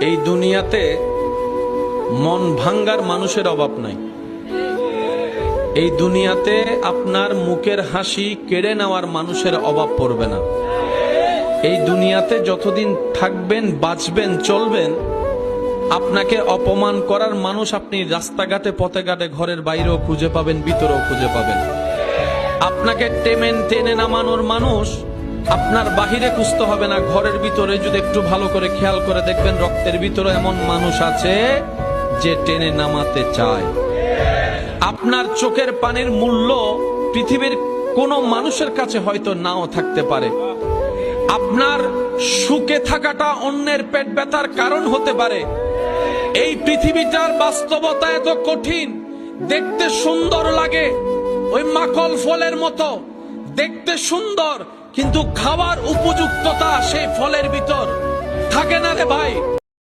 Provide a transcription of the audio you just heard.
এই দুনিয়াতে মন ভাঙ্গার মানুষের অভাব নাই। এই দুনিয়াতে আপনার মুখের হাসি কেড়ে নেওয়ার মানুষের অভাব পড়বে না। এই দুনিয়াতে যতদিন থাকবেন, বাঁচবেন, চলবেন, আপনাকে অপমান করার মানুষ আপনি রাস্তাঘাটে, পথে ঘাটে, ঘরের বাইরেও খুঁজে পাবেন, ভিতরেও খুঁজে পাবেন। আপনাকে টেনে নামানোর মানুষ আপনার বাহিরে খুঁজতে হবে না, ঘরের ভিতরে যদি একটু ভালো করে খেয়াল করে দেখবেন, রক্তের ভিতরে এমন মানুষ আছে যে টেনে নামাতে চায়। আপনার চোখের পানির মূল্য পৃথিবীর কোনো মানুষের কাছে হয়তো নাও থাকতে পারে। আপনার সুখে থাকাটা অন্যের পেট ব্যথার কারণ হতে পারে। এই পৃথিবীটার বাস্তবতা এত কঠিন, দেখতে সুন্দর লাগে, ওই মাখন ফলের মতো দেখতে সুন্দর, কিন্তু খাওয়ার উপযুক্ততা সেই ফলের ভিতর থাকে না রে ভাই।